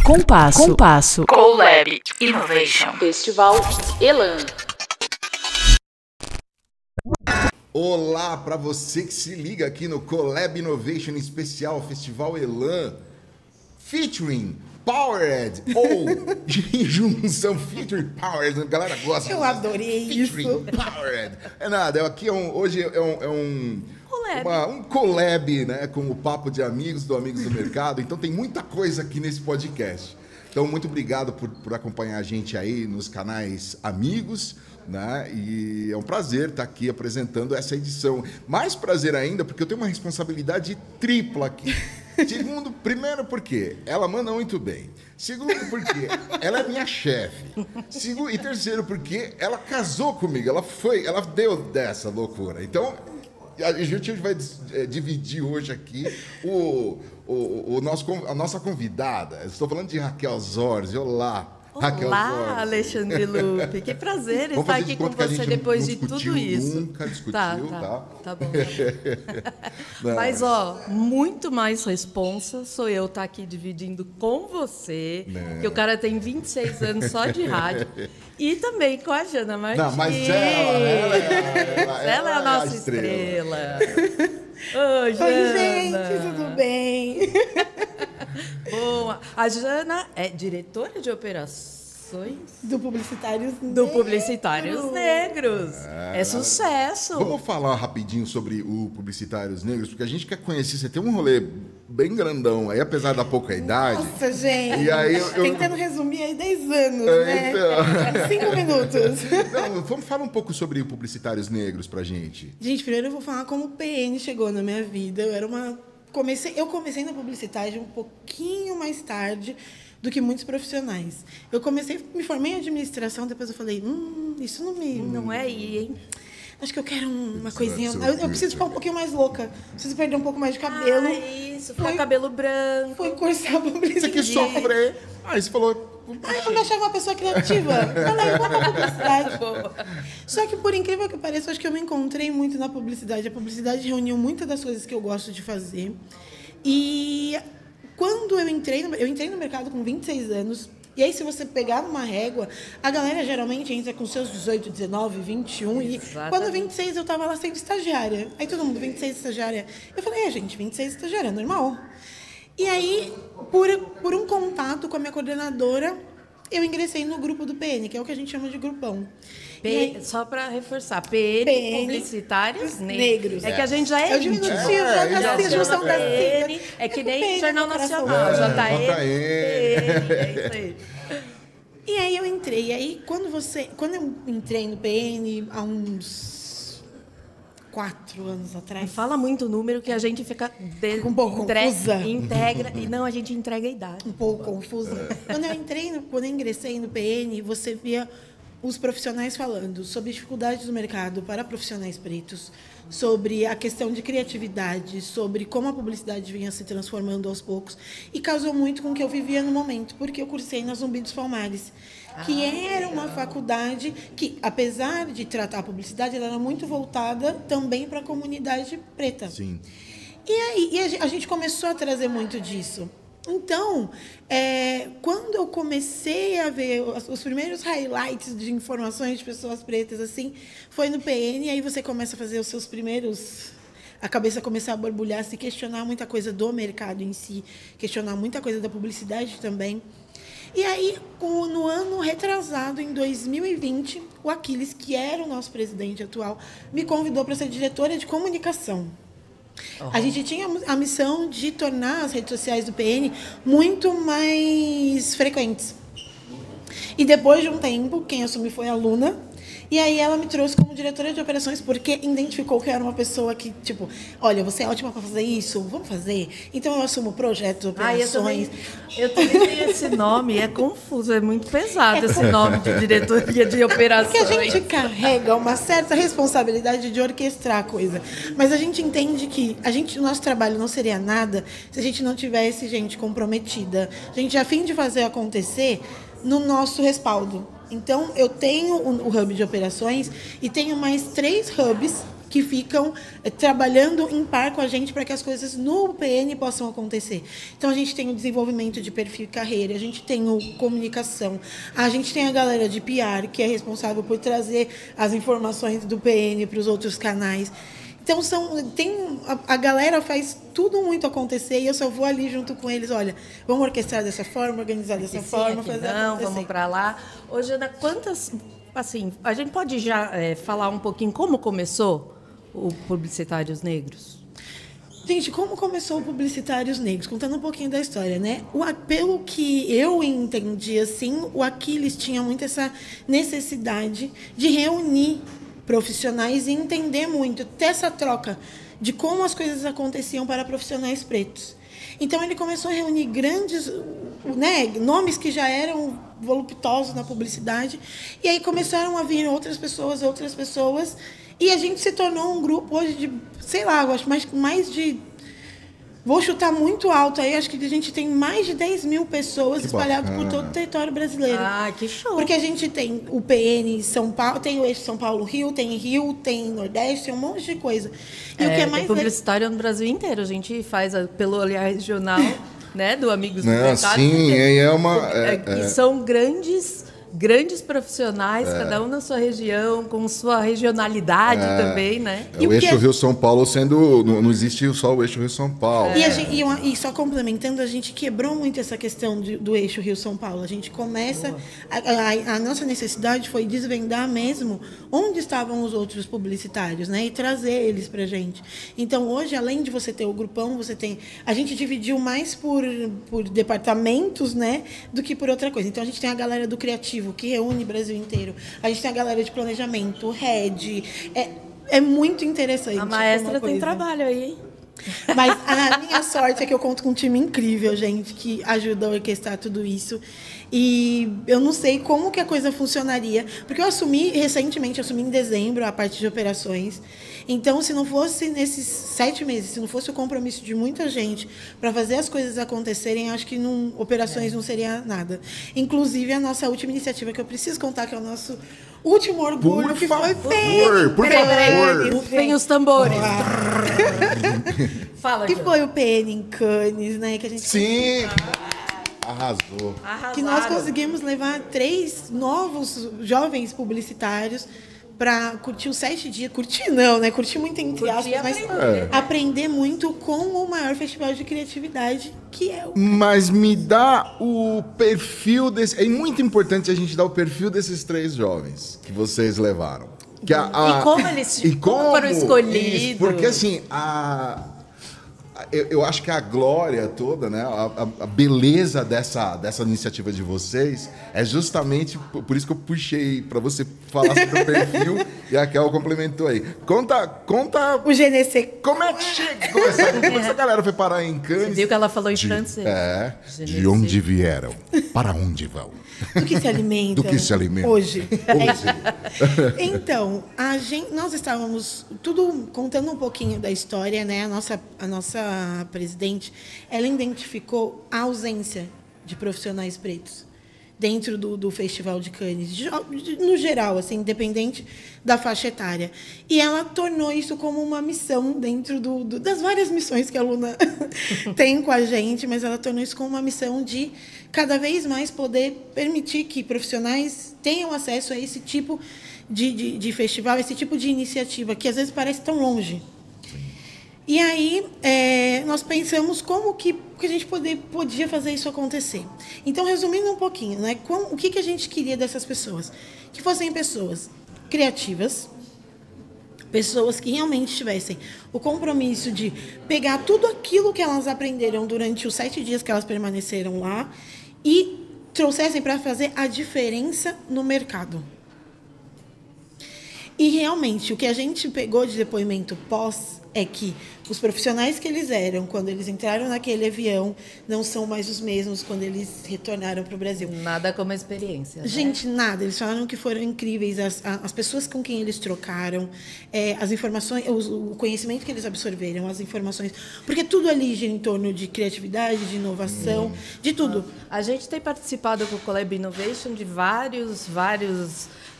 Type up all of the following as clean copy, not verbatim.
Compasso. Colab Innovation. Festival Elan. Olá para você que se liga aqui no Colab Innovation especial Festival Elan, featuring Powered ou junção featuring Powered, a galera gosta. Eu adorei featuring isso. Powered. É nada, aqui hoje é um collab, né, com o Papo de Amigos do Amigos do Mercado. Então tem muita coisa aqui nesse podcast. Então muito obrigado por acompanhar a gente aí nos canais Amigos, né? E é um prazer estar aqui apresentando essa edição. Mais prazer ainda porque eu tenho uma responsabilidade tripla aqui. Primeiro porque ela manda muito bem. Segundo porque ela é minha chefe. E terceiro porque ela casou comigo. Ela deu dessa loucura. Então a gente vai dividir hoje aqui a nossa convidada. Eu estou falando de Raquel Zorzi. Olá. Raquel Zorzi. Olá, Alexandre Lupe. Que prazer Vamos estar fazer aqui de com conta que a você gente depois não de discutiu, tudo isso. Nunca discutiu, Tá bom. Mas, muito mais responsa sou eu estar aqui dividindo com você, que o cara tem 26 anos só de rádio, e também com a Jana Martins. Não, mas ela é a nossa estrela. Oi, Jana. Oi, gente, tudo bem? Bom, a Jana é diretora de operações do Publicitários Negros. É sucesso. Vamos falar rapidinho sobre o Publicitários Negros, porque a gente quer conhecer. Você tem um rolê bem grandão aí, apesar da pouca idade. Nossa, gente. E aí Tentando resumir aí 10 anos, né? Então... 5 minutos. Não, vamos falar um pouco sobre o Publicitários Negros pra gente. Gente, primeiro eu vou falar como o PN chegou na minha vida. Eu comecei na publicidade um pouquinho mais tarde do que muitos profissionais. Eu me formei em administração, depois eu falei, isso não me... Não é aí, hein? Acho que eu quero uma coisinha... Eu preciso ficar um pouquinho mais louca. Preciso perder um pouco mais de cabelo. Isso, ficar cabelo branco. Foi cursar publicidade. Você quis sofrer. Aí você falou... Eu me achava uma pessoa criativa. Falei, vou na publicidade. Só que, por incrível que pareça, acho que eu me encontrei muito na publicidade. A publicidade reuniu muitas das coisas que eu gosto de fazer. E quando eu entrei no mercado com 26 anos. E aí, se você pegar numa régua, a galera geralmente entra com seus 18, 19, 21. E quando 26 eu estava lá sendo estagiária. Aí todo mundo, 26 estagiária. Eu falei, gente, 26 estagiária, é normal. E aí, por um contato com a minha coordenadora, eu ingressei no grupo do PN, que é o que a gente chama de grupão. Só para reforçar, PN, Publicitários Negros. É que a gente já é diminutivo, a junção da PN, é que nem Jornal Nacional, JN, é isso aí. E aí eu entrei. E aí, quando eu entrei no PN, há uns 4 anos atrás... Não fala muito o número que a gente fica... um pouco confusa. A gente entrega a idade. Um pouco confusa. Quando eu ingressei no PN, você via os profissionais falando sobre dificuldades do mercado para profissionais pretos, sobre a questão de criatividade, sobre como a publicidade vinha se transformando aos poucos, e casou muito com o que eu vivia no momento, porque eu cursei na Zumbi dos Palmares, que era uma faculdade que, apesar de tratar a publicidade, ela era muito voltada também para a comunidade preta. Sim. E aí a gente começou a trazer muito disso. Então, quando eu comecei a ver os primeiros highlights de informações de pessoas pretas, assim, foi no PN, e aí você começa a fazer os seus primeiros... A cabeça começa a borbulhar, se questionar muita coisa do mercado em si, questionar muita coisa da publicidade também. E aí, no ano retrasado, em 2020, o Aquiles, que era o nosso presidente atual, me convidou para ser diretora de comunicação. A gente tinha a missão de tornar as redes sociais do PN muito mais frequentes. E depois de um tempo, quem assumiu foi a Luna. E aí ela me trouxe como diretora de operações porque identificou que eu era uma pessoa que, tipo, olha, você é ótima para fazer isso, vamos fazer? Então eu assumo projetos, operações. Eu também tenho esse nome, é confuso, é muito pesado esse nome de diretoria de operações. Porque a gente carrega uma certa responsabilidade de orquestrar a coisa. Mas a gente entende que o nosso trabalho não seria nada se a gente não tivesse gente comprometida. A gente a fim de fazer acontecer no nosso respaldo. Então, eu tenho o hub de operações e tenho mais 3 hubs que ficam trabalhando em par com a gente para que as coisas no PN possam acontecer. Então, a gente tem o desenvolvimento de perfil e carreira, a gente tem o comunicação, a gente tem a galera de PR, que é responsável por trazer as informações do PN para os outros canais. Então, a galera faz tudo muito acontecer e eu só vou ali junto com eles. Olha, vamos orquestrar dessa forma, organizar dessa forma, fazer acontecer. Vamos para lá. Hoje, Ana, quantas... Assim, a gente pode já falar um pouquinho como começou o Publicitários Negros? Gente, como começou o Publicitários Negros? Contando um pouquinho da história, né? Pelo que eu entendi, assim, o Aquiles tinha muito essa necessidade de reunir profissionais e entender muito, ter essa troca de como as coisas aconteciam para profissionais pretos. Então, ele começou a reunir grandes, né, nomes que já eram voluptuosos na publicidade, e aí começaram a vir outras pessoas, e a gente se tornou um grupo hoje de, sei lá, eu acho mais de... Vou chutar muito alto aí, acho que a gente tem mais de 10 mil pessoas espalhadas por todo o território brasileiro. Ah, que show! Porque a gente tem o PN São Paulo, tem o eixo São Paulo-Rio, tem Nordeste, tem um monte de coisa. E o que é mais publicitário no Brasil inteiro. A gente faz pelo olhar regional, né, do Amigos do Mercado. Sim, é uma... E são grandes profissionais, cada um na sua região, com sua regionalidade também, né? E o eixo Rio-São Paulo sendo... Não existe só o eixo Rio-São Paulo. E só complementando, a gente quebrou muito essa questão do eixo Rio-São Paulo. A gente começa... A nossa necessidade foi desvendar mesmo onde estavam os outros publicitários, né? E trazer eles pra gente. Então, hoje, além de você ter o grupão, você tem... A gente dividiu mais por departamentos, né? Do que por outra coisa. Então, a gente tem a galera do criativo, que reúne o Brasil inteiro. A gente tem a galera de planejamento, o RED. É muito interessante. A maestra tem trabalho aí, hein? Mas a minha sorte é que eu conto com um time incrível, gente, que ajuda a orquestrar tudo isso. E eu não sei como que a coisa funcionaria, porque eu assumi em dezembro a parte de operações. Então, se não fosse nesses 7 meses, se não fosse o compromisso de muita gente para fazer as coisas acontecerem, acho que operações não seria nada. Inclusive, a nossa última iniciativa, que eu preciso contar, que é o nosso último orgulho, por que favor, foi feito. Por favor. Rufem os tambores. Fala, que foi o PN em Cannes, né? Que a gente Sim! Arrasou. Que nós conseguimos levar 3 novos jovens publicitários para curtir os 7 dias. Curtir não, né? Curtir muito entre aspas, mas aprender muito com o maior festival de criatividade, que é o... Mas me dá o perfil desse... É muito importante a gente dar o perfil desses 3 jovens que vocês levaram. E como eles foram escolhidos. Porque assim, eu acho que a glória toda, né, a beleza dessa iniciativa de vocês é justamente por isso que eu puxei para você falar sobre o perfil e a Kel complementou aí. Conta o GNC. Como é que chegou essa galera foi parar em Cannes? Você viu que ela falou em francês? De onde vieram, para onde vão? Do que se alimenta. Do que se alimenta. Hoje. Então, nós estávamos tudo contando um pouquinho da história, né? A nossa presidente, ela identificou a ausência de profissionais pretos dentro do Festival de Cannes, no geral, assim, independente da faixa etária. E ela tornou isso como uma missão dentro das várias missões que a Luna tem com a gente, mas ela tornou isso como uma missão de cada vez mais poder permitir que profissionais tenham acesso a esse tipo de festival, esse tipo de iniciativa, que às vezes parece tão longe. E aí, nós pensamos como que a gente podia fazer isso acontecer. Então, resumindo um pouquinho, né, o que a gente queria dessas pessoas? Que fossem pessoas criativas, pessoas que realmente tivessem o compromisso de pegar tudo aquilo que elas aprenderam durante os 7 dias que elas permaneceram lá e trouxessem para fazer a diferença no mercado. E, realmente, o que a gente pegou de depoimento pós é que os profissionais que eles eram quando eles entraram naquele avião não são mais os mesmos quando eles retornaram para o Brasil. Nada como a experiência. Gente, né? Nada. Eles falaram que foram incríveis. As pessoas com quem eles trocaram, as informações, o conhecimento que eles absorveram, as informações. Porque tudo ali gira em torno de criatividade, de inovação, de tudo. A gente tem participado com o Collab Innovation de vários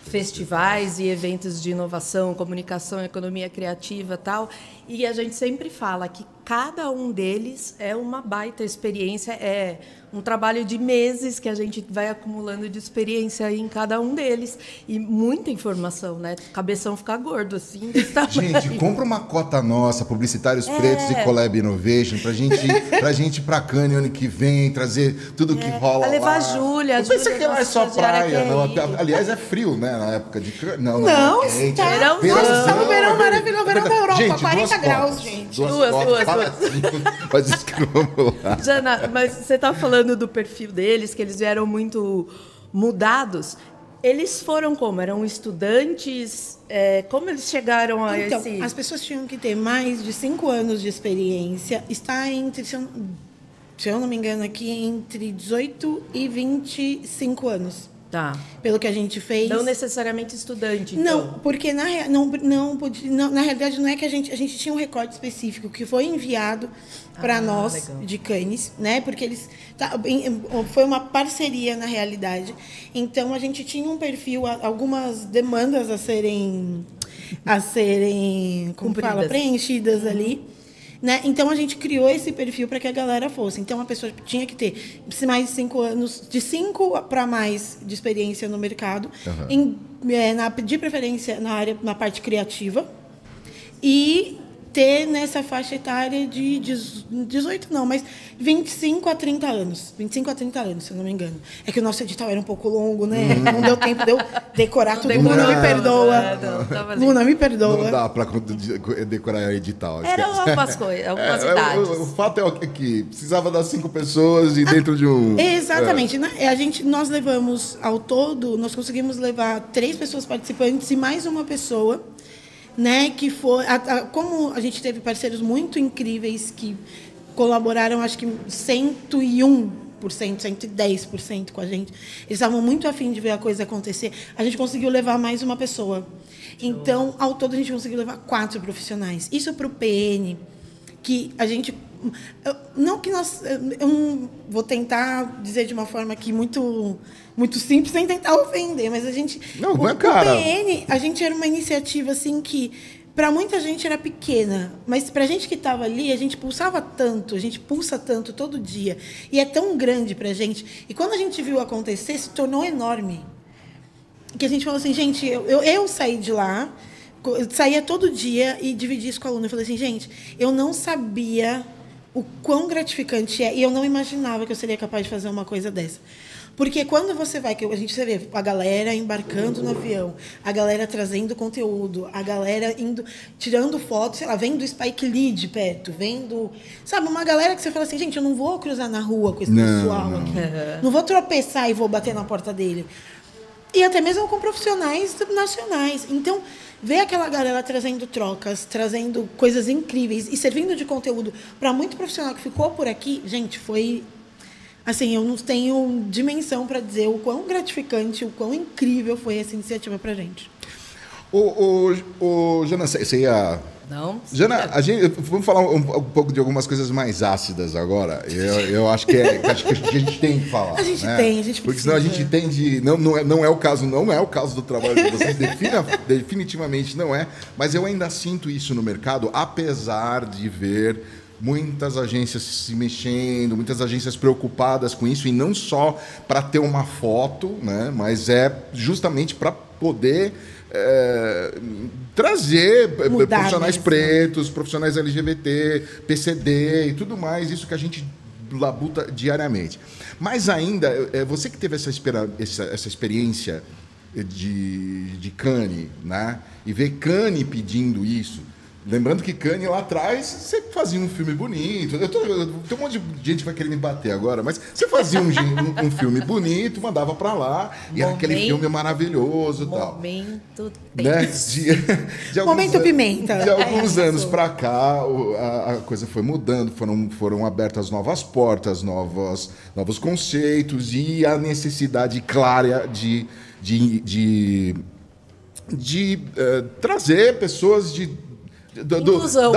festivais e eventos de inovação, comunicação, economia criativa e tal. E a gente sempre fala que cada um deles é uma baita experiência, é um trabalho de meses que a gente vai acumulando de experiência em cada um deles. E muita informação, né? O cabeção fica gordo, assim, desse tamanho. Gente, compra uma cota nossa, Publicitários Pretos e Collab Innovation, pra gente ir pra Cannes ano que vem, trazer tudo que rola lá. Levar a Júlia. Não pensa que lá é só praia, não. Aliás, é frio, né? Na época de Cannes. Não, quente. Nossa, tá um verão maravilhoso, verão da Europa, gente, 40 graus, gente. Duas. Mas isso que vamos lá. Jana, mas você tá falando do perfil deles, que eles vieram muito mudados. Eles foram como? Eram estudantes? Como eles chegaram a então, esse... as pessoas tinham que ter mais de 5 anos de experiência. Está entre, se eu não me engano aqui, entre 18 e 25 anos. Tá. Pelo que a gente fez. Não necessariamente estudante, então. Não, porque na realidade não é que a gente tinha um recorte específico que foi enviado para nós legal. De Cannes, né? Porque eles foi uma parceria na realidade. Então a gente tinha um perfil, algumas demandas a serem como fala, preenchidas ali. Né? Então, a gente criou esse perfil para que a galera fosse. Então, a pessoa tinha que ter mais de 5 anos, de 5 para mais de experiência no mercado, de preferência na parte criativa, e ter nessa faixa etária de 18, não, mas 25 a 30 anos. 25 a 30 anos, se eu não me engano. É que o nosso edital era um pouco longo, né? Não deu tempo de eu decorar tudo. Luna, me perdoa. Luna, me perdoa. Não dá para decorar edital. Eram algumas coisas, algumas idades. O fato é que precisava das 5 pessoas e dentro de um... Exatamente. Né? Nós levamos, ao todo, nós conseguimos levar 3 pessoas participantes e mais uma pessoa, né, que foi como a gente teve parceiros muito incríveis que colaboraram, acho que 101%, 110% com a gente. Eles estavam muito afim de ver a coisa acontecer. A gente conseguiu levar mais uma pessoa. Então, ao todo, a gente conseguiu levar 4 profissionais. Isso para o PN, que a gente... Não que nós... Eu vou tentar dizer de uma forma aqui muito simples, sem tentar ofender, mas a gente... Não, o cara. PN, a gente era uma iniciativa assim que, para muita gente, era pequena, mas para a gente que estava ali, a gente pulsava tanto, a gente pulsa tanto todo dia, e é tão grande para a gente. E quando a gente viu acontecer, se tornou enorme. Que a gente falou assim, gente, eu saí de lá, eu saía todo dia e dividia isso com a aluna. Eu falei assim, gente, eu não sabia o quão gratificante é, e eu não imaginava que eu seria capaz de fazer uma coisa dessa. Porque quando você vai, que a gente vê a galera embarcando no avião, a galera trazendo conteúdo, a galera indo, tirando fotos, sei lá, vendo o Spike Lee de perto, vendo... Sabe, uma galera que você fala assim, gente, eu não vou cruzar na rua com esse pessoal aqui. Não vou tropeçar e vou bater na porta dele. E até mesmo com profissionais nacionais. Então, ver aquela galera trazendo trocas, trazendo coisas incríveis e servindo de conteúdo para muito profissional que ficou por aqui, gente, foi... Assim, eu não tenho dimensão para dizer o quão gratificante, o quão incrível foi essa iniciativa para a gente. Jana, você ia... Não. Jana, vamos falar um pouco de algumas coisas mais ácidas agora. Eu acho que a gente tem que falar. A gente tem, a gente precisa. Porque senão a gente entende... Não é o caso do trabalho de vocês, definitivamente não é. Mas eu ainda sinto isso no mercado, apesar de ver... muitas agências se mexendo, muitas agências preocupadas com isso, e não só para ter uma foto, né, mas justamente para poder trazer profissionais pretos, profissionais LGBT, PCD e tudo mais, isso que a gente labuta diariamente. Mas ainda, você que teve essa experiência de Cannes, né, e ver Cannes pedindo isso, lembrando que Cannes lá atrás, você fazia um filme bonito. Tem um monte de gente que vai querer me bater agora, mas você fazia um filme bonito, mandava para lá, e era aquele filme maravilhoso e tal. Momento né? Momento pimenta. De alguns anos para cá, a coisa foi mudando, foram abertas novas portas, novos conceitos e a necessidade clara de trazer pessoas inclusão,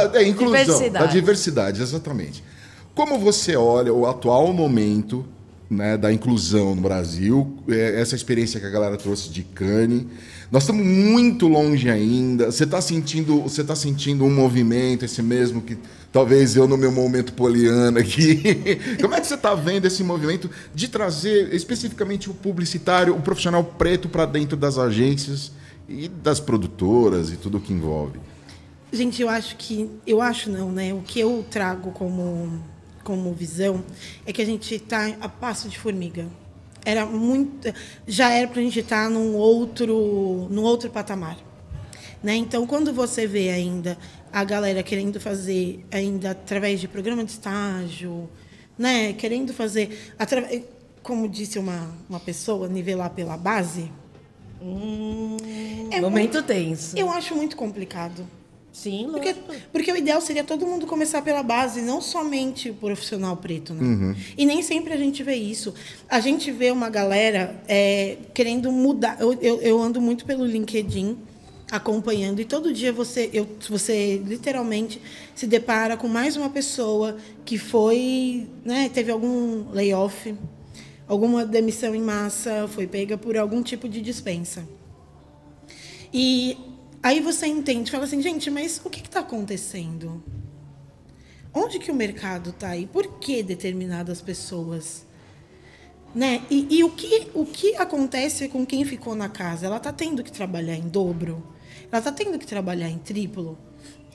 da diversidade, exatamente. Como você olha o atual momento, né, da inclusão no Brasil, essa experiência que a galera trouxe de Cannes. Nós estamos muito longe ainda. Você está sentindo um movimento, esse mesmo que talvez eu no meu momento poliana aqui. Como é que você está vendo esse movimento de trazer especificamente o publicitário, o profissional preto para dentro das agências e das produtoras e tudo o que envolve? Gente, eu acho não, né? O que eu trago como visão é que a gente está a passo de formiga. Já era para a gente estar num outro patamar, né? Então, quando você vê ainda a galera querendo fazer ainda através de programa de estágio, né? Querendo fazer, como disse uma pessoa, nivelar pela base. Momento tenso. Eu acho muito complicado. Sim, porque o ideal seria todo mundo começar pela base, não somente o profissional preto, né? Uhum. E nem sempre a gente vê isso. A gente vê uma galera querendo mudar. Eu ando muito pelo LinkedIn, acompanhando, e todo dia você literalmente se depara com mais uma pessoa que foi, né, teve algum layoff, alguma demissão em massa, foi pega por algum tipo de dispensa. E aí você entende, fala assim, gente, mas o que está acontecendo? Onde que o mercado está aí? Por que determinadas pessoas? Né? E o que acontece com quem ficou na casa? Ela está tendo que trabalhar em dobro? Ela está tendo que trabalhar em triplo?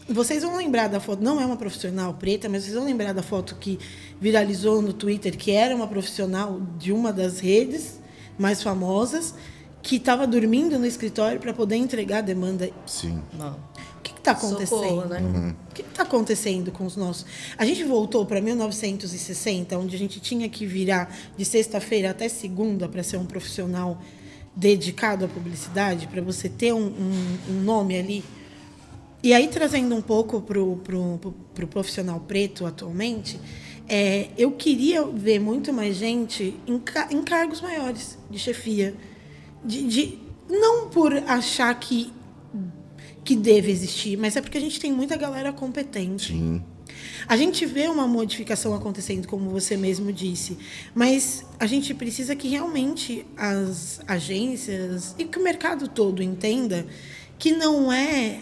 Vocês vão lembrar da foto, não é uma profissional preta, mas vocês vão lembrar da foto que viralizou no Twitter, que era uma profissional de uma das redes mais famosas, que estava dormindo no escritório para poder entregar a demanda. Sim. Não. O que está acontecendo? Socorro, né? Uhum. O que está acontecendo com os nossos... A gente voltou para 1960, onde a gente tinha que virar de sexta-feira até segunda para ser um profissional dedicado à publicidade, para você ter um nome ali. E aí, trazendo um pouco para o profissional preto atualmente, eu queria ver muito mais gente em cargos maiores, de chefia. Não por achar que deve existir, mas é porque a gente tem muita galera competente. Sim. A gente vê uma modificação acontecendo, como você mesmo disse, mas a gente precisa que realmente as agências e que o mercado todo entenda que não é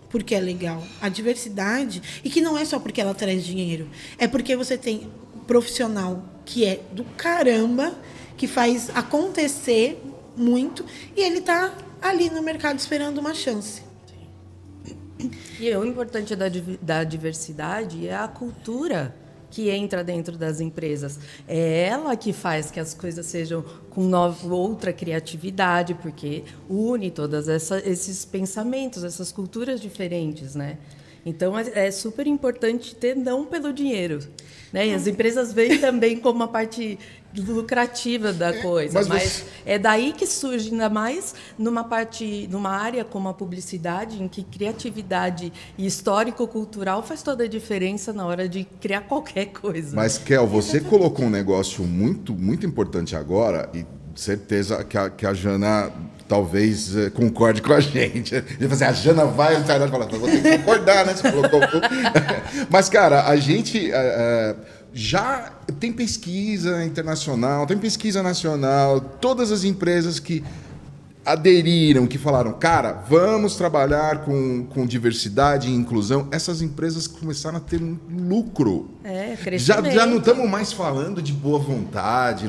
porque é legal. A diversidade, e que não é só porque ela traz dinheiro, é porque você tem profissional que é do caramba, que faz acontecer muito, e ele está ali no mercado esperando uma chance. E o importante da diversidade é a cultura que entra dentro das empresas. É ela que faz que as coisas sejam com outra criatividade, porque une todos esses pensamentos, essas culturas diferentes, né? Então, é super importante ter não pelo dinheiro, né? E as empresas veem também como uma parte lucrativa da coisa, mas é daí que surge, ainda mais numa área como a publicidade, em que criatividade e histórico-cultural faz toda a diferença na hora de criar qualquer coisa. Mas, Kel, você colocou um negócio muito, muito importante agora, e certeza que a Jana talvez concorde com a gente. A Jana vai e falar, vou ter que concordar, né? Você colocou tudo. Mas, cara, a gente já tem pesquisa internacional, tem pesquisa nacional, todas as empresas que aderiram, que falaram, cara, vamos trabalhar com diversidade e inclusão, essas empresas começaram a ter um lucro. Crescimento. Já não estamos mais falando de boa vontade,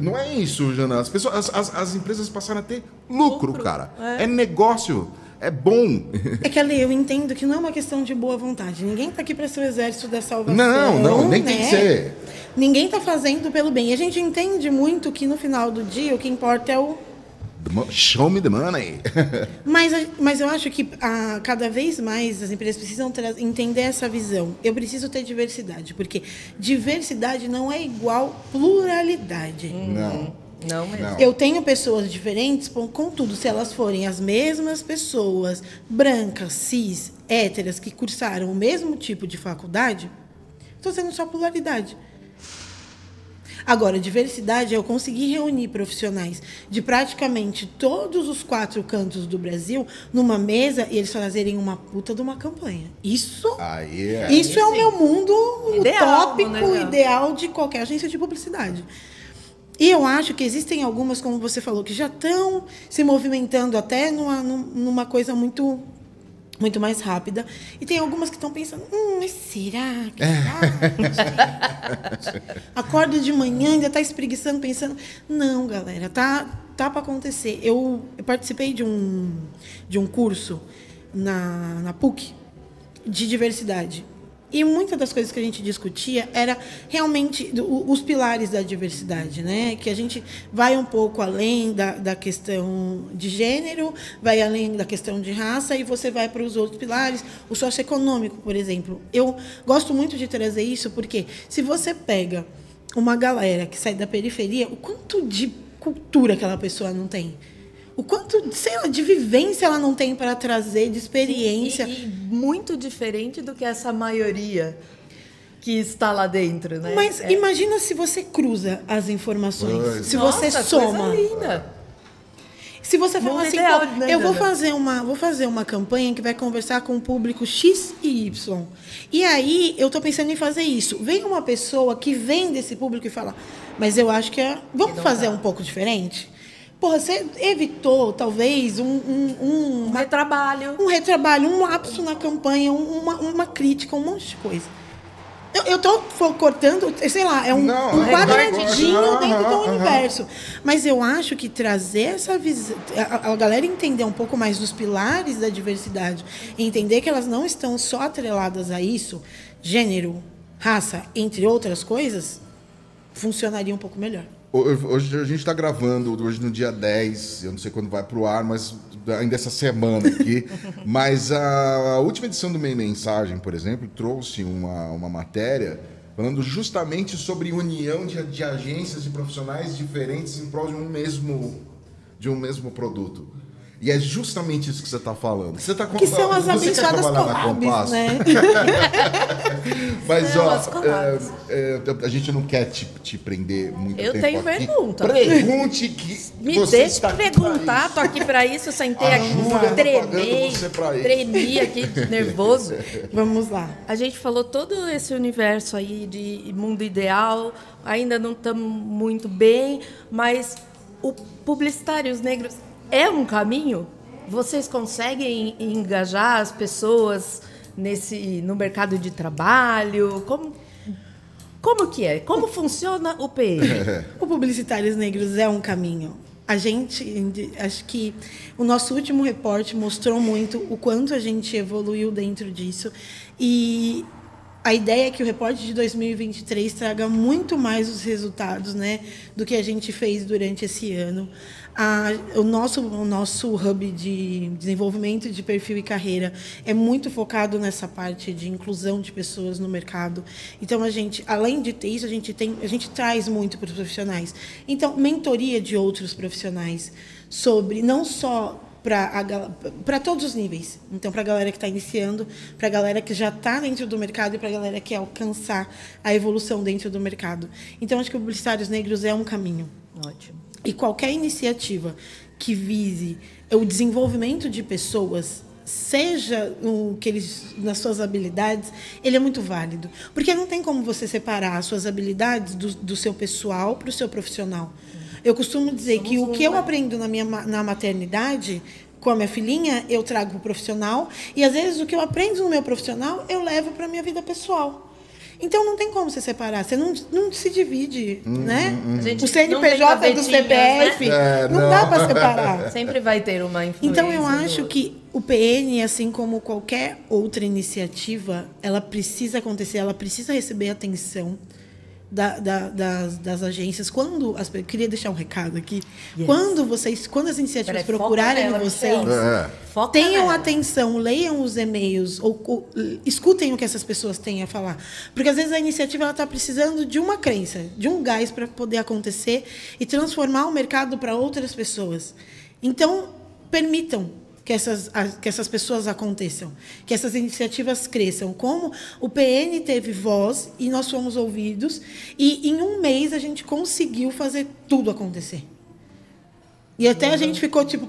não é isso, Jana. As empresas passaram a ter lucro, cara. É negócio. É bom. É que, Ale, eu entendo que não é uma questão de boa vontade. Ninguém está aqui para ser o exército da salvação. Não, nem né? tem que ser. Ninguém está fazendo pelo bem. E a gente entende muito que, no final do dia, o que importa é o... Show me the money. Mas eu acho que cada vez mais as empresas precisam entender essa visão. Eu preciso ter diversidade, porque diversidade não é igual pluralidade. Não mesmo. Eu tenho pessoas diferentes, contudo, se elas forem as mesmas pessoas, brancas, cis, héteras, que cursaram o mesmo tipo de faculdade, estou sendo só pluralidade. Agora, diversidade é eu conseguir reunir profissionais de praticamente todos os 4 cantos do Brasil numa mesa e eles fazerem uma puta de uma campanha. Isso é o meu mundo utópico, ideal de qualquer agência de publicidade. E eu acho que existem algumas, como você falou, que já estão se movimentando até numa coisa muito mais rápida. E tem algumas que estão pensando, mas será que acorda de manhã, ainda está espreguiçando, pensando... Não, galera, tá para acontecer. Eu participei de um curso na PUC de diversidade. E muitas das coisas que a gente discutia era realmente os pilares da diversidade, né? Que a gente vai um pouco além da questão de gênero, vai além da questão de raça e você vai para os outros pilares, o socioeconômico, por exemplo. Eu gosto muito de trazer isso porque se você pega uma galera que sai da periferia, o quanto de cultura aquela pessoa não tem? O quanto, sei lá, de vivência ela não tem para trazer, de experiência. E muito diferente do que essa maioria que está lá dentro, né? Mas imagina se você cruza as informações, se você soma. Coisa linda. Se você fala assim, ideal, né, eu vou fazer uma campanha que vai conversar com o público X e Y. E aí, eu estou pensando em fazer isso. Vem uma pessoa que vem desse público e fala, mas eu acho que vamos fazer um pouco diferente? Porra, você evitou, talvez, um retrabalho. Um retrabalho, um lapso na campanha, uma crítica, um monte de coisa. Eu estou cortando, sei lá, um quadradinho dentro do universo. Mas eu acho que trazer essa visão, a galera entender um pouco mais dos pilares da diversidade, entender que elas não estão só atreladas a isso, gênero, raça, entre outras coisas, funcionaria um pouco melhor. Hoje a gente está gravando, hoje no dia 10, eu não sei quando vai para o ar, mas ainda essa semana aqui. Mas a última edição do Meia Mensagem, por exemplo, trouxe uma matéria falando justamente sobre união de agências e profissionais diferentes em prol de um mesmo produto. E é justamente isso que você está falando. Você tá que são as abençoadas collabs, né? Mas, a gente não quer te prender muito tempo. Eu tenho pergunta. Pergunte que me deixe perguntar. Estou aqui para isso. Sentei aqui, tremi aqui, nervoso. Vamos lá. A gente falou todo esse universo aí de mundo ideal. Ainda não estamos muito bem, mas o Publicitários Negros... É um caminho? Vocês conseguem engajar as pessoas no mercado de trabalho? Como que é? Como funciona o PN? O Publicitários Negros é um caminho. Acho que o nosso último reporte mostrou muito o quanto a gente evoluiu dentro disso. E a ideia é que o reporte de 2023 traga muito mais os resultados, né, do que a gente fez durante esse ano. O nosso hub de desenvolvimento de perfil e carreira é muito focado nessa parte de inclusão de pessoas no mercado. Então, além de ter isso, a gente traz muito para os profissionais. Então, mentoria de outros profissionais sobre, não só para todos os níveis. Então, para a galera que está iniciando, para a galera que já está dentro do mercado e para a galera que quer alcançar a evolução dentro do mercado. Então, acho que o Publicitários Negros é um caminho. Ótimo. E qualquer iniciativa que vise o desenvolvimento de pessoas, seja nas suas habilidades, ele é muito válido. Porque não tem como você separar as suas habilidades do seu pessoal para o seu profissional. Eu costumo dizer que o que eu aprendo na maternidade, com a minha filhinha, eu trago para o profissional. E, às vezes, o que eu aprendo no meu profissional, eu levo para a minha vida pessoal. Então, não tem como você separar. Você não se divide, né? O CNPJ do CPF, né? Não dá para separar. Sempre vai ter uma influência. Então, eu acho que o PN, assim como qualquer outra iniciativa, ela precisa acontecer, ela precisa receber atenção das agências. Queria deixar um recado aqui. Yes. Quando as iniciativas procurarem vocês, tenham atenção, leiam os e-mails ou escutem o que essas pessoas têm a falar. Porque às vezes a iniciativa está precisando de uma crença, de um gás para poder acontecer e transformar o mercado para outras pessoas. Então, permitam. que essas pessoas aconteçam, que essas iniciativas cresçam. Como o PN teve voz e nós fomos ouvidos, e em um mês a gente conseguiu fazer tudo acontecer. E até a gente ficou tipo,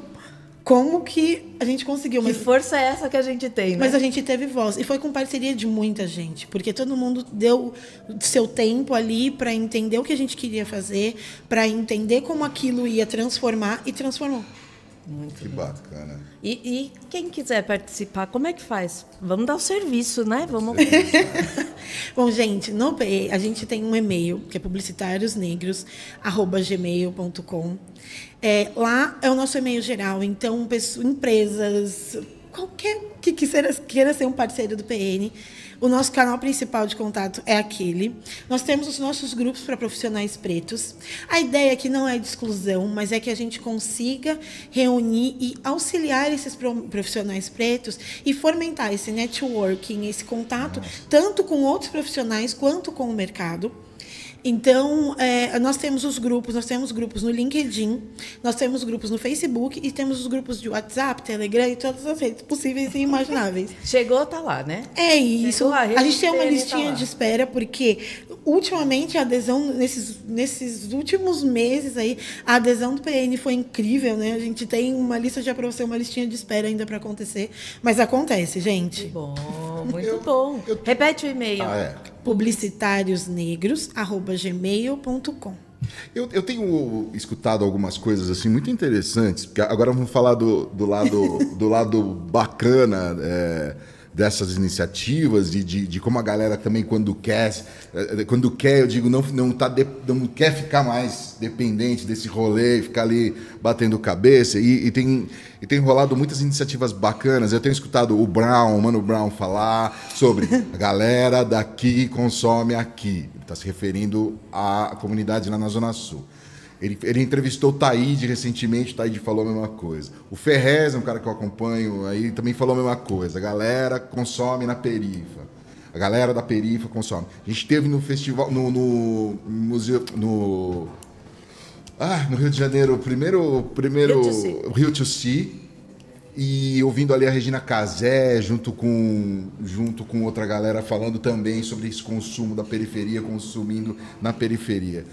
como que a gente conseguiu? Que força é essa que a gente tem, né? Mas a gente teve voz. E foi com parceria de muita gente, porque todo mundo deu seu tempo ali para entender o que a gente queria fazer, para entender como aquilo ia transformar, e transformou. Muito que bacana. E quem quiser participar, como é que faz? Vamos dar o serviço, né? Vamos. Bom, gente, no PE a gente tem um e-mail, que é publicitariosnegros@gmail.com. Lá é o nosso e-mail geral, então empresas, qualquer que queira ser um parceiro do PN, o nosso canal principal de contato é aquele. Nós temos os nossos grupos para profissionais pretos. A ideia aqui não é de exclusão, mas é que a gente consiga reunir e auxiliar esses profissionais pretos e fomentar esse networking, esse contato, tanto com outros profissionais quanto com o mercado. Então, nós temos grupos no LinkedIn, nós temos grupos no Facebook e temos os grupos de WhatsApp, Telegram e todas as redes possíveis e imagináveis. Chegou, tá lá, né? É isso. Lá, a gente tem uma listinha de espera, porque ultimamente a adesão, nesses últimos meses aí, a adesão do PN foi incrível, né? A gente tem uma lista de aprovação, uma listinha de espera ainda para acontecer, mas acontece, gente. Muito bom, muito bom. Repete o e-mail. publicitariosnegros@gmail.com. Eu tenho escutado algumas coisas assim muito interessantes, porque agora vamos falar do lado bacana dessas iniciativas e de como a galera também quando quer, eu digo, não quer ficar mais dependente desse rolê e ficar ali batendo cabeça, e tem rolado muitas iniciativas bacanas. Eu tenho escutado o Mano Brown falar sobre a galera daqui consome aqui. Ele está se referindo à comunidade lá na Zona Sul. Ele entrevistou o Taíde recentemente, o Taíde falou a mesma coisa. O Ferrez é um cara que eu acompanho, aí também falou a mesma coisa. A galera consome na perifa. A galera da perifa consome. A gente esteve no festival, no museu, no Rio de Janeiro, primeiro Rio to See, e ouvindo ali a Regina Casé, junto com outra galera, falando também sobre esse consumo da periferia, consumindo na periferia.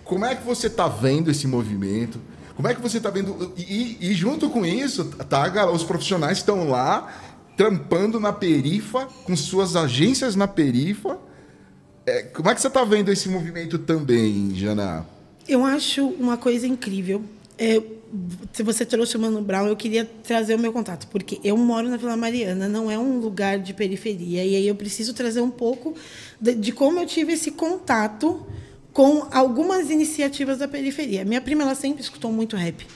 Como é que você está vendo esse movimento? Como é que você está vendo? E junto com isso, os profissionais estão lá, trampando na perifa, com suas agências na perifa. Como é que você está vendo esse movimento também, Jana? Eu acho uma coisa incrível. Se você trouxe o Mano Brown, eu queria trazer o meu contato, porque eu moro na Vila Mariana, não é um lugar de periferia, e aí eu preciso trazer um pouco de como eu tive esse contato com algumas iniciativas da periferia. Minha prima, ela sempre escutou muito rap,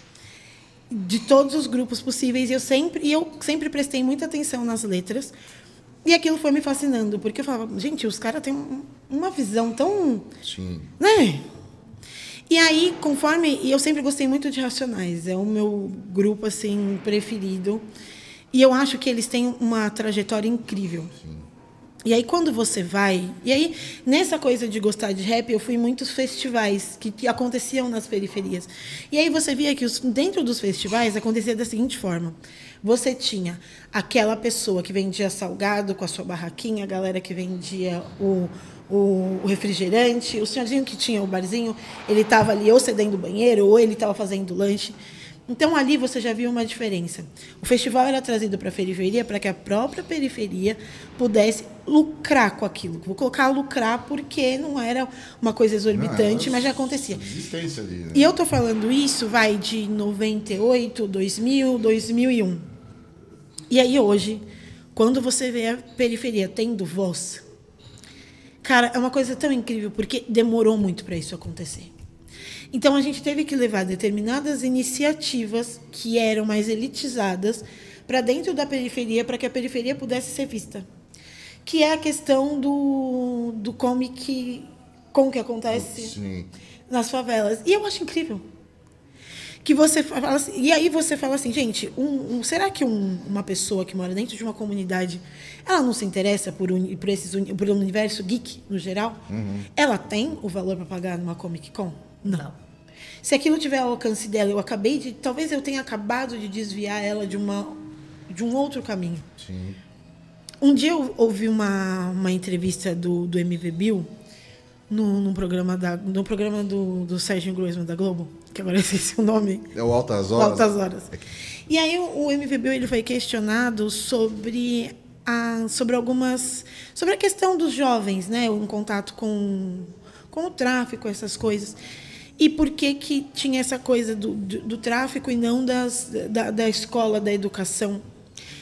de todos os grupos possíveis, e eu sempre prestei muita atenção nas letras, e aquilo foi me fascinando, porque eu falava, gente, os caras têm uma visão tão... Sim. Né? E aí, e eu sempre gostei muito de Racionais, é o meu grupo assim preferido, e eu acho que eles têm uma trajetória incrível. Sim. E aí, quando você vai... E aí, nessa coisa de gostar de rap, eu fui em muitos festivais que aconteciam nas periferias. E aí você via que dentro dos festivais acontecia da seguinte forma. Você tinha aquela pessoa que vendia salgado com a sua barraquinha, a galera que vendia o refrigerante, o senhorzinho que tinha o barzinho, ele estava ali ou cedendo o banheiro, ou ele estava fazendo lanche. Então, ali você já viu uma diferença. O festival era trazido para a periferia para que a própria periferia pudesse lucrar com aquilo. Vou colocar lucrar porque não era uma coisa exorbitante, mas já acontecia. Existência ali, né? E eu estou falando isso, vai de 98, 2000, 2001. E aí, hoje, quando você vê a periferia tendo voz, cara, é uma coisa tão incrível, porque demorou muito para isso acontecer. Então, a gente teve que levar determinadas iniciativas que eram mais elitizadas para dentro da periferia, para que a periferia pudesse ser vista. Que é a questão do comic com que acontece nas favelas. E eu acho incrível. Que você fala assim, e aí você fala assim, gente, será que uma pessoa que mora dentro de uma comunidade, ela não se interessa por um universo geek, no geral? Uhum. Ela tem o valor para pagar numa Comic Con? Não. Se aquilo tiver ao alcance dela, talvez eu tenha acabado de desviar ela de uma de um outro caminho. Sim. Um dia eu ouvi uma entrevista do MV Bill no programa do Sérgio Groisman da Globo, que agora eu esqueci o nome. É o Altas Horas? Altas Horas. E aí o MV Bill ele foi questionado sobre a questão dos jovens, né, em contato com o tráfico, essas coisas. E por que tinha essa coisa do tráfico e não da escola, da educação.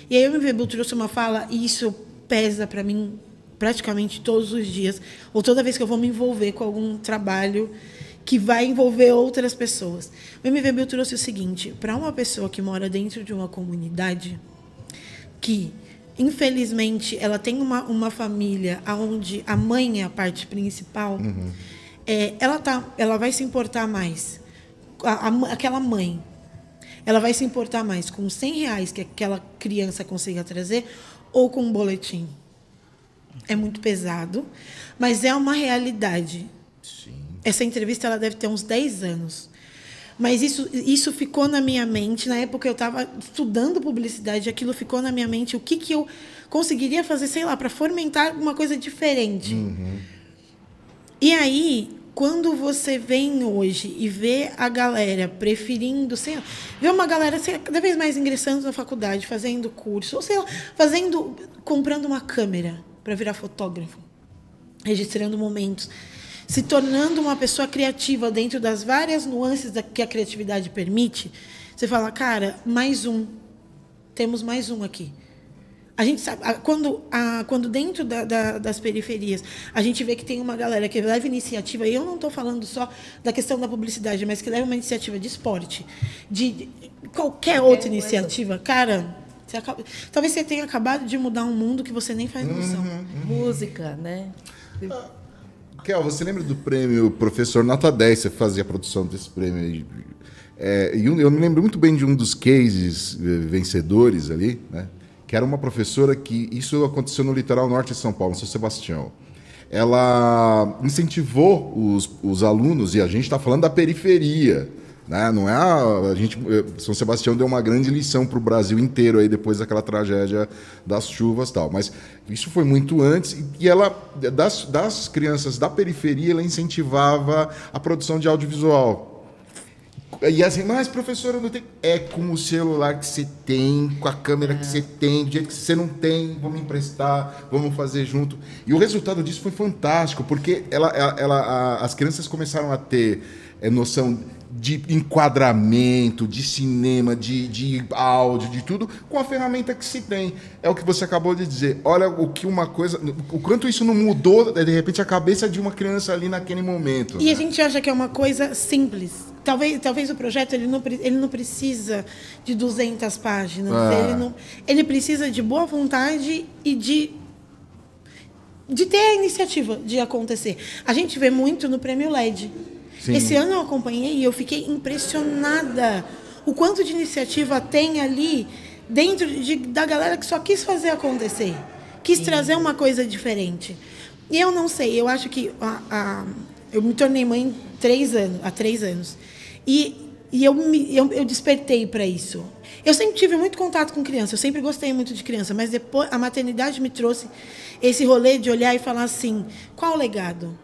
E aí o MV Bill trouxe uma fala, e isso pesa para mim praticamente todos os dias, ou toda vez que eu vou me envolver com algum trabalho que vai envolver outras pessoas. O MV Bill trouxe o seguinte: para uma pessoa que mora dentro de uma comunidade que, infelizmente, ela tem uma família onde a mãe é a parte principal, ela vai se importar mais. Aquela mãe, ela vai se importar mais com R$100 que aquela criança consiga trazer ou com um boletim. É muito pesado, mas é uma realidade. Sim. Essa entrevista ela deve ter uns 10 anos. Mas isso ficou na minha mente. Na época eu estava estudando publicidade, aquilo ficou na minha mente. O que eu conseguiria fazer, sei lá, para fomentar alguma coisa diferente. E aí, quando você vem hoje e vê a galera preferindo, sei lá, vê uma galera cada vez mais ingressando na faculdade, fazendo curso, ou sei lá, comprando uma câmera para virar fotógrafo, registrando momentos, se tornando uma pessoa criativa dentro das várias nuances que a criatividade permite, você fala, cara, temos mais um aqui. A gente sabe, quando dentro das periferias a gente vê que tem uma galera que leva iniciativa, e eu não estou falando só da questão da publicidade, mas que leva uma iniciativa de esporte, de qualquer outra iniciativa, cara, talvez você tenha acabado de mudar um mundo que você nem faz noção. Música, né? Kel, você lembra do prêmio Professor Nota 10? Você fazia a produção desse prêmio aí. Eu me lembro muito bem de um dos cases vencedores ali, né? Que era uma professora que... Isso aconteceu no litoral norte de São Paulo, em São Sebastião. Ela incentivou os alunos, e a gente está falando da periferia, né? Não é São Sebastião deu uma grande lição para o Brasil inteiro aí, depois daquela tragédia das chuvas e tal. Mas isso foi muito antes, e ela, das crianças da periferia, ela incentivava a produção de audiovisual. E assim, mas professora, não tem... É com o celular que você tem, com a câmera que você tem, do jeito que você não tem, vamos emprestar, vamos fazer junto. E o resultado disso foi fantástico, porque as crianças começaram a ter noção de enquadramento, de cinema, de áudio, de tudo, com a ferramenta que se tem. É o que você acabou de dizer. Olha o quanto isso não mudou, de repente, a cabeça de uma criança ali naquele momento. E, né? A gente acha que é uma coisa simples. Talvez o projeto ele não precisa de 200 páginas. Ele precisa de boa vontade e de ter a iniciativa de acontecer. A gente vê muito no Prêmio LED. Sim. Esse ano eu acompanhei e eu fiquei impressionada o quanto de iniciativa tem ali dentro da galera que só quis fazer acontecer, quis trazer uma coisa diferente. E eu não sei, eu acho que eu me tornei mãe há 3 anos. E eu despertei para isso. Eu sempre tive muito contato com criança, eu sempre gostei muito de criança, mas depois a maternidade me trouxe esse rolê de olhar e falar assim, qual legado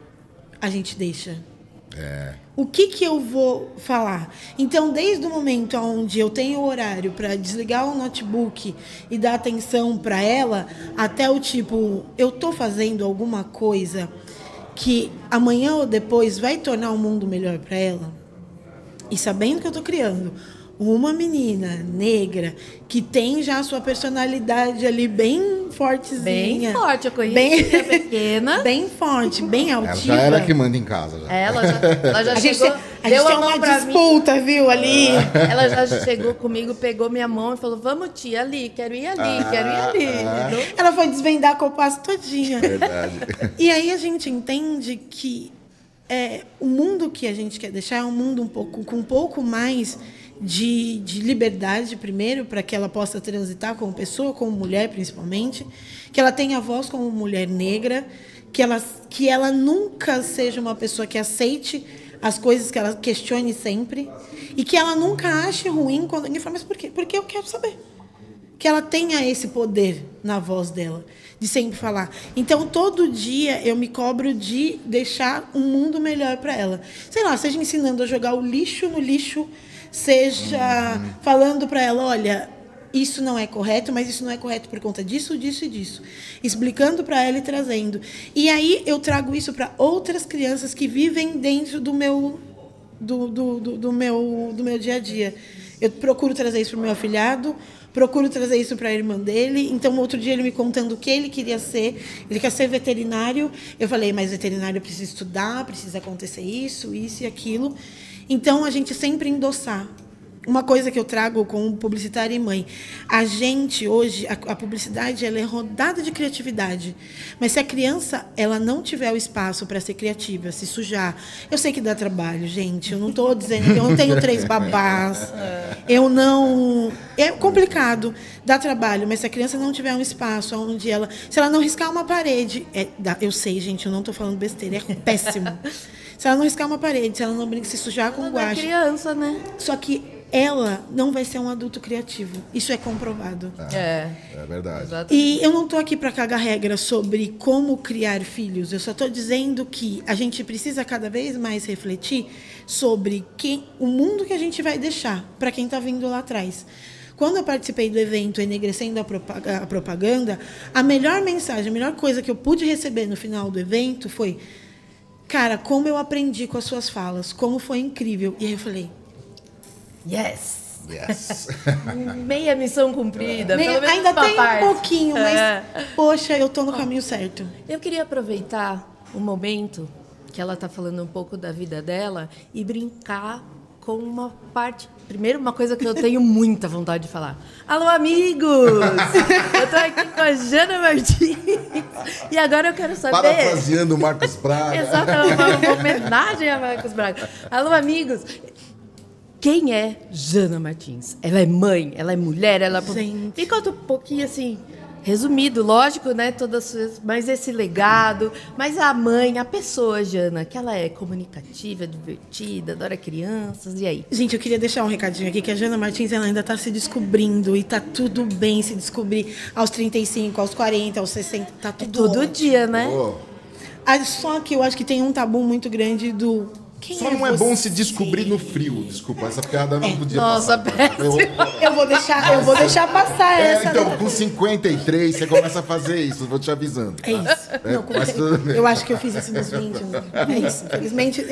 a gente deixa? O que eu vou falar? Então, desde o momento onde eu tenho o horário para desligar o notebook e dar atenção para ela, até o tipo, eu estou fazendo alguma coisa que amanhã ou depois vai tornar o mundo melhor para ela? E sabendo que eu estou criando uma menina negra que tem já a sua personalidade ali bem fortezinha. Bem forte, eu conheci a pequena. Bem forte, bem altiva. Ela já era que manda em casa. Já. Ela já chegou, a gente tem uma disputa, viu, ali. Ela já chegou comigo, pegou minha mão e falou, vamos, tia, ali, quero ir ali, quero ir ali. Ela foi desvendar com o passo todinha. Verdade. E aí a gente entende que o mundo que a gente quer deixar é um mundo com um pouco mais de liberdade, primeiro, para que ela possa transitar como pessoa, como mulher, principalmente, que ela tenha voz como mulher negra, que ela nunca seja uma pessoa que aceite as coisas, que ela questione sempre, e que ela nunca ache ruim quando alguém fala, mas por quê? Porque eu quero saber. que ela tenha esse poder na voz dela, de sempre falar. Então, todo dia eu me cobro de deixar um mundo melhor para ela. Sei lá, seja ensinando a jogar o lixo no lixo, seja falando para ela, olha, isso não é correto, mas isso não é correto por conta disso, disso e disso. Explicando para ela e trazendo. E aí eu trago isso para outras crianças que vivem dentro do meu dia a dia. Eu procuro trazer isso para o meu afilhado, procuro trazer isso para a irmã dele. Então, outro dia, ele me contando o que ele queria ser. Ele quer ser veterinário. Eu falei, mas veterinário precisa estudar, precisa acontecer isso e aquilo. Então, a gente sempre endossar. Uma coisa que eu trago como publicitária e mãe. A gente, hoje, a publicidade ela é rodada de criatividade. Mas se a criança ela não tiver o espaço para ser criativa, se sujar... Eu sei que dá trabalho, gente. Eu não estou dizendo que eu não tenho 3 babás. Eu não... É complicado, dá trabalho. Mas se a criança não tiver um espaço onde ela... Se ela não riscar uma parede... Eu sei, gente, eu não estou falando besteira. É péssimo. Se ela não riscar uma parede, se ela não se sujar com guache... É criança, né? Só que... ela não vai ser um adulto criativo. Isso é comprovado. É verdade. Exatamente. E eu não estou aqui para cagar regra sobre como criar filhos. Eu só estou dizendo que a gente precisa cada vez mais refletir sobre o mundo que a gente vai deixar para quem está vindo lá atrás. Quando eu participei do evento Enegrecendo a Propaganda, a melhor mensagem, a melhor coisa que eu pude receber no final do evento foi: cara, como eu aprendi com as suas falas, como foi incrível. E aí eu falei... Yes! Yes. Meia missão cumprida. Pelo menos ainda uma tem parte. um pouquinho, mas, poxa, eu estou no caminho certo. Eu queria aproveitar o momento que ela está falando um pouco da vida dela e brincar com uma parte... Primeiro, uma coisa que eu tenho muita vontade de falar. Alô, amigos! Eu estou aqui com a Jana Martins. E agora eu quero saber... Parafraseando o Marcos Braga. Exatamente, uma homenagem a Marcos Braga. Alô, amigos! Quem é Jana Martins? Ela é mãe, ela é mulher, ela... Gente. Me conta um pouquinho, assim, resumido, lógico, né? Mas esse legado, mas a mãe, a pessoa, Jana, que ela é comunicativa, divertida, adora crianças, e aí? Gente, eu queria deixar um recadinho aqui, que a Jana Martins ela ainda está se descobrindo, e tá tudo bem se descobrir aos 35, aos 40, aos 60, tá tudo Todo ótimo. dia, né? Oh. Só que eu acho que tem um tabu muito grande do... Só não é bom se descobrir no frio. Desculpa, essa piada não podia Nossa, passar. péssimo. Eu vou deixar passar essa. Então, com 53, você começa a fazer isso, vou te avisando. É isso. Não, mas tudo bem. eu acho que eu fiz isso nos 20. É isso. Infelizmente,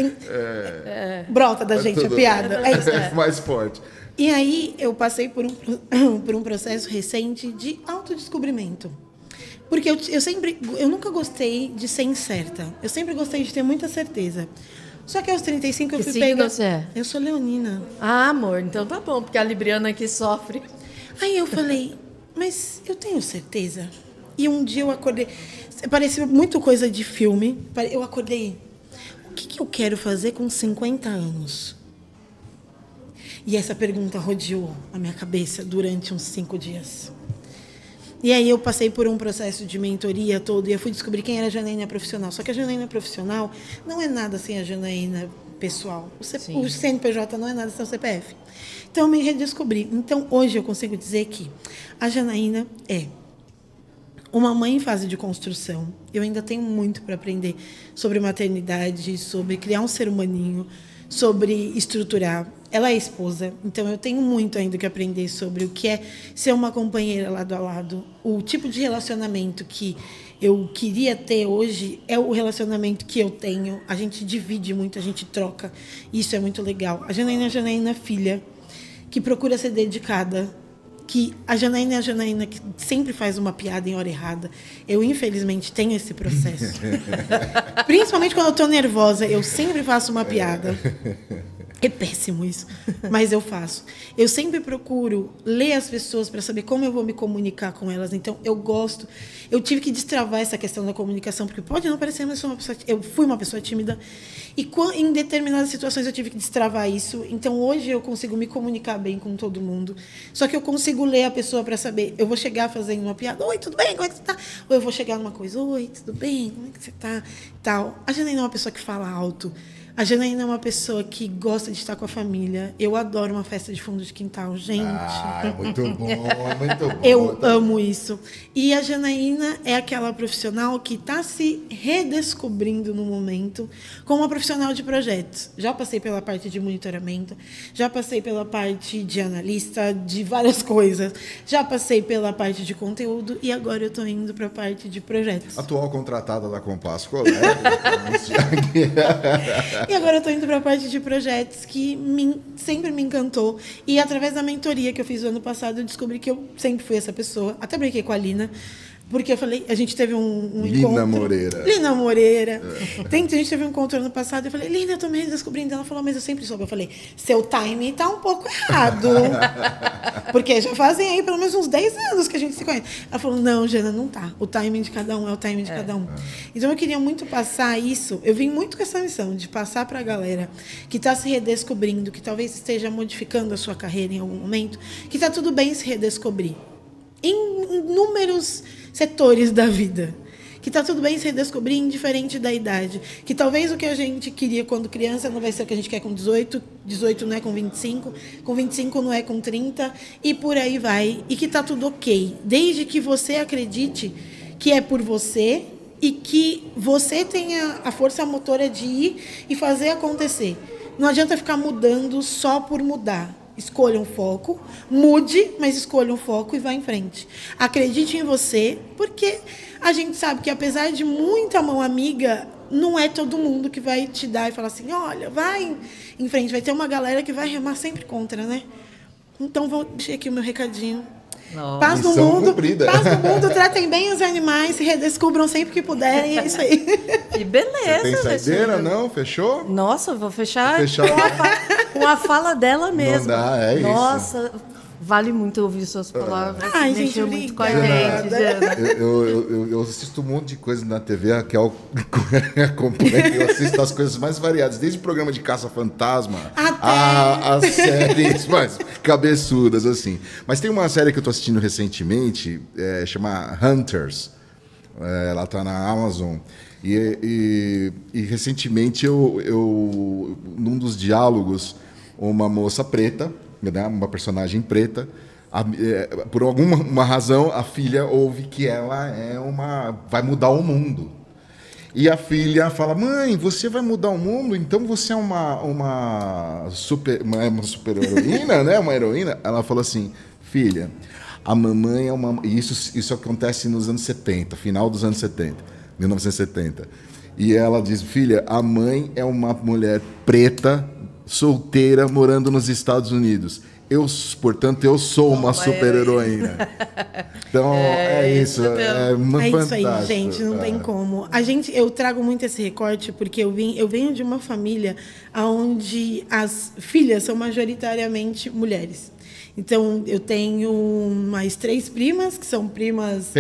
brota da gente a piada. É isso. É mais forte. E aí, eu passei por um processo recente de autodescobrimento. Porque eu nunca gostei de ser incerta. Eu sempre gostei de ter muita certeza. Só que aos 35 eu Que fui signo pegar... você é? Eu sou leonina. Ah, amor, então tá bom, porque a libriana aqui sofre. Aí eu falei, mas eu tenho certeza? E um dia eu acordei... Parecia muito coisa de filme. Eu acordei... O que eu quero fazer com 50 anos? E essa pergunta rodeou a minha cabeça durante uns 5 dias. E aí eu passei por um processo de mentoria todo e eu fui descobrir quem era a Janaína profissional. Só que a Janaína profissional não é nada sem a Janaína pessoal. O CNPJ não é nada sem o CPF. Então eu me redescobri. Então hoje eu consigo dizer que a Janaína é uma mãe em fase de construção. Eu ainda tenho muito para aprender sobre maternidade, sobre criar um ser humaninho, sobre estruturar. Ela é esposa, então eu tenho muito ainda que aprender sobre o que é ser uma companheira lado a lado. O tipo de relacionamento que eu queria ter hoje é o relacionamento que eu tenho. A gente divide muito, a gente troca. Isso é muito legal. A Janaína filha, que procura ser dedicada, que a Janaína é a Janaína que sempre faz uma piada em hora errada. Eu, infelizmente, tenho esse processo. Principalmente quando eu estou nervosa, eu sempre faço uma piada. É péssimo isso, mas eu faço. Eu sempre procuro ler as pessoas para saber como eu vou me comunicar com elas. Então, eu gosto. Eu tive que destravar essa questão da comunicação, porque pode não parecer, mas eu fui uma pessoa tímida. E em determinadas situações eu tive que destravar isso. Então, hoje eu consigo me comunicar bem com todo mundo. Só que eu consigo ler a pessoa para saber. Eu vou chegar fazendo uma piada. Oi, tudo bem? Como é que você está? Ou eu vou chegar numa coisa. Oi, tudo bem? Como é que você está? Tal. A Janaína é uma pessoa que fala alto. A Janaína é uma pessoa que gosta de estar com a família. Eu adoro uma festa de fundo de quintal, gente. É muito bom, é muito bom. Eu amo isso. E a Janaína é aquela profissional que está se redescobrindo no momento como uma profissional de projetos. Já passei pela parte de monitoramento, já passei pela parte de analista, de várias coisas. Já passei pela parte de conteúdo e agora eu estou indo para a parte de projetos. Atual contratada da Compasso Colégio. E agora eu estou indo para a parte de projetos que sempre me encantou. E através da mentoria que eu fiz no ano passado, eu descobri que eu sempre fui essa pessoa. Até brinquei com a Lina, porque eu falei, a gente teve um Lina encontro. Moreira. Lina Moreira. A gente teve um encontro ano passado, eu falei, Lina, eu tô me redescobrindo. Ela falou, mas eu sempre soube. Eu falei, seu timing tá um pouco errado. Porque já fazem aí pelo menos uns 10 anos que a gente se conhece. Ela falou, não, Jana, não tá. O timing de cada um é o timing de cada um. Então eu queria muito passar isso. Eu vim muito com essa missão de passar pra galera que tá se redescobrindo, que talvez esteja modificando a sua carreira em algum momento, que tá tudo bem se redescobrir. Em inúmeros setores da vida. Que tá tudo bem se redescobrir indiferente da idade. Que talvez o que a gente queria quando criança não vai ser o que a gente quer com 18, 18 não é com 25 não é com 30, e por aí vai. E que tá tudo ok. Desde que você acredite que é por você e que você tenha a força motora de ir e fazer acontecer. Não adianta ficar mudando só por mudar. Escolha um foco, mude, mas escolha um foco e vá em frente. Acredite em você, porque a gente sabe que, apesar de muita mão amiga, não é todo mundo que vai te dar e falar assim, olha, vai em frente. Vai ter uma galera que vai remar sempre contra, né? Então, vou deixar aqui o meu recadinho. Paz no mundo, tratem bem os animais, se redescubram sempre que puderem, é isso aí. Que beleza. Você tem saideira, não? Fechou? Nossa, vou fechar com a fala dela mesmo. Não dá, é isso. Nossa, vale muito ouvir suas palavras. Ai, mexeu gente, muito com a gente, Jana. Eu assisto um monte de coisa na TV, a Kel acompanha, eu assisto as coisas mais variadas, desde o programa de caça-fantasma a séries mais cabeçudas, assim. Mas tem uma série que eu estou assistindo recentemente, chama Hunters. Ela está na Amazon. E recentemente, num dos diálogos, uma moça preta, né, uma personagem preta, por alguma razão, a filha ouve que ela vai mudar o mundo. E a filha fala, mãe, você vai mudar o mundo? Então você é uma super-heroína, né? Uma heroína? Ela fala assim, filha, a mamãe é uma... E isso acontece nos anos 70, final dos anos 70, 1970. E ela diz, filha, a mãe é uma mulher preta, solteira, morando nos Estados Unidos. Portanto, eu sou uma super-heroína. Então, é isso. É isso aí, gente. Não tem como. Eu trago muito esse recorte porque eu venho de uma família onde as filhas são majoritariamente mulheres. Então, eu tenho mais 3 primas, que são primas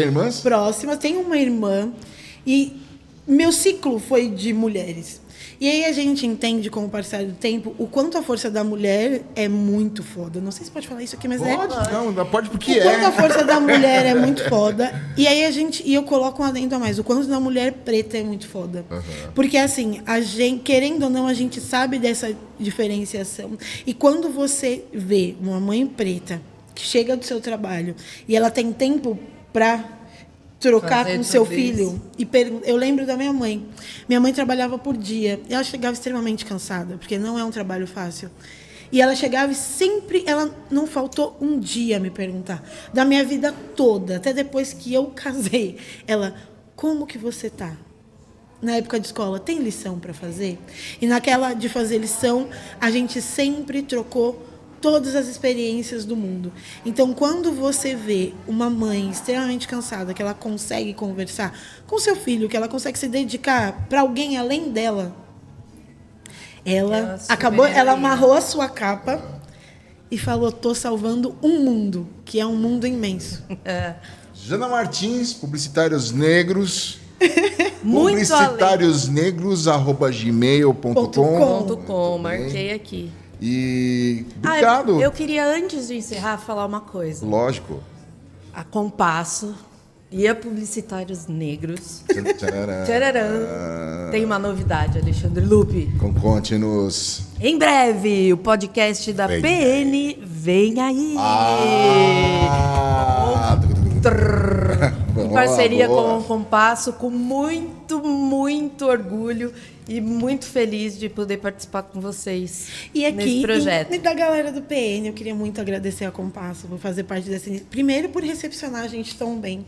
próximas. Tenho uma irmã. E meu ciclo foi de mulheres. E aí a gente entende, com o passar do tempo, o quanto a força da mulher é muito foda. Não sei se pode falar isso aqui, mas pode porque o quanto a força da mulher é muito foda. E aí eu coloco um adendo a mais. O quanto da mulher preta é muito foda. Uhum. Porque assim, querendo ou não, a gente sabe dessa diferenciação. E quando você vê uma mãe preta que chega do seu trabalho e ela tem tempo para trocar com seu filho. Eu lembro da minha mãe. Minha mãe trabalhava por dia. E ela chegava extremamente cansada, porque não é um trabalho fácil. E ela chegava e sempre... Ela não faltou um dia me perguntar. Da minha vida toda, até depois que eu casei. Ela, como que você tá? Na época de escola, tem lição para fazer? E naquela de fazer lição, a gente sempre trocou todas as experiências do mundo. Então, quando você vê uma mãe extremamente cansada, que ela consegue conversar com seu filho, que ela consegue se dedicar para alguém além dela, ela amarrou a sua capa e falou, tô salvando um mundo, que é um mundo imenso. Jana Martins, Publicitários Negros. publicitariosnegros@gmail.com. Marquei aqui. E obrigado. Eu queria, antes de encerrar, falar uma coisa. Lógico. A Compasso e a Publicitários Negros. Tcharam. Tem uma novidade, Alexandre Lupe. Conte-nos. Em breve, o podcast da PN vem aí. Em parceria com o Compasso, com muito, muito orgulho e muito feliz de poder participar com vocês nesse projeto. E da galera do PN, eu queria muito agradecer a Compasso por fazer parte dessa iniciativa. Primeiro, por recepcionar a gente tão bem,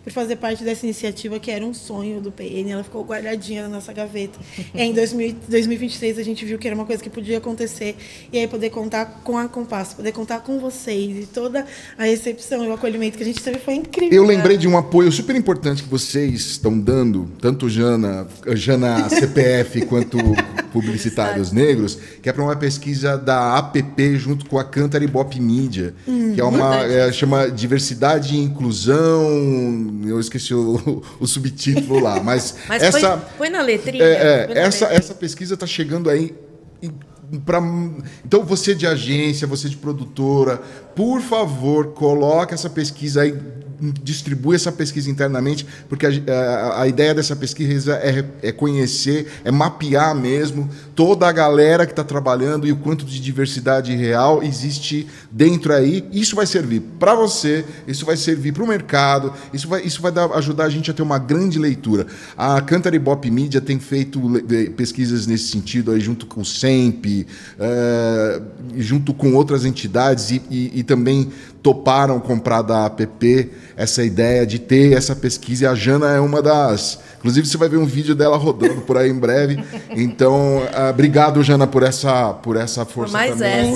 por fazer parte dessa iniciativa que era um sonho do PN. Ela ficou guardadinha na nossa gaveta. E em 2023 a gente viu que era uma coisa que podia acontecer. E aí poder contar com a Compasso, poder contar com vocês. E toda a recepção e o acolhimento que a gente teve foi incrível. Eu lembrei de um apoio super importante que vocês estão dando, tanto Jana CPF quanto Publicitários Negros, que é para uma pesquisa da APP junto com a Cantar Ibope Mídia, que é uma chama Diversidade e Inclusão. Eu esqueci o subtítulo lá, mas essa põe na letrinha. Essa pesquisa está chegando aí. Então, você de agência, você de produtora, por favor, coloque essa pesquisa aí, distribui essa pesquisa internamente, porque a ideia dessa pesquisa é conhecer, é mapear mesmo toda a galera que está trabalhando e o quanto de diversidade real existe dentro aí. Isso vai servir para você, isso vai servir para o mercado, isso vai ajudar a gente a ter uma grande leitura. A Cantar Ibope Mídia tem feito pesquisas nesse sentido aí, junto com o SEMP, junto com outras entidades e também toparam comprar da APP essa ideia de ter essa pesquisa, e a Jana é uma das... Inclusive, você vai ver um vídeo dela rodando por aí em breve. Então, obrigado, Jana, por essa força também.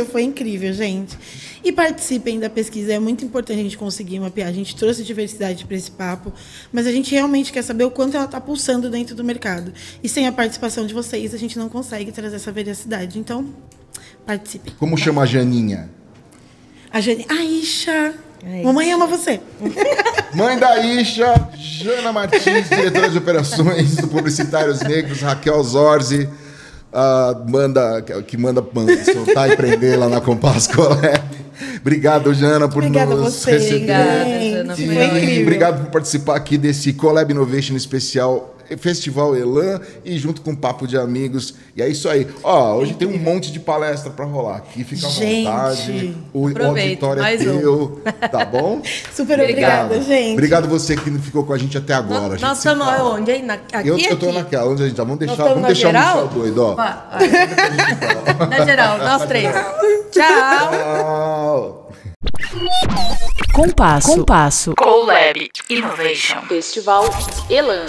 Foi incrível, gente. E participem da pesquisa, é muito importante a gente conseguir mapear. A gente trouxe diversidade para esse papo, mas a gente realmente quer saber o quanto ela está pulsando dentro do mercado. E sem a participação de vocês, a gente não consegue trazer essa veracidade. Então, participem. Como chama a Janinha? A Janinha. Aisha. Mamãe ama você. Mãe da Isha, Jana Martins, diretora de operações do Publicitários Negros, Raquel Zorzi, que manda soltar e prender lá na Compasso Collab. Obrigado, Jana, por nos receber. Obrigada, Jana. Foi incrível. Obrigado por participar aqui desse Collab Innovation especial Festival Elan e junto com o Papo de Amigos. E é isso aí. Hoje tem um monte de palestra para rolar aqui. Fica à vontade. O auditório é teu. Tá bom? Super obrigada, gente. Obrigado você que ficou com a gente até agora. Nós estamos onde? Aqui? Eu tô naquela. Onde a gente tá? Vamos deixar o Michel doido, ó. Na geral, nós três. Tchau. Compasso. Collab Innovation. Festival Elan.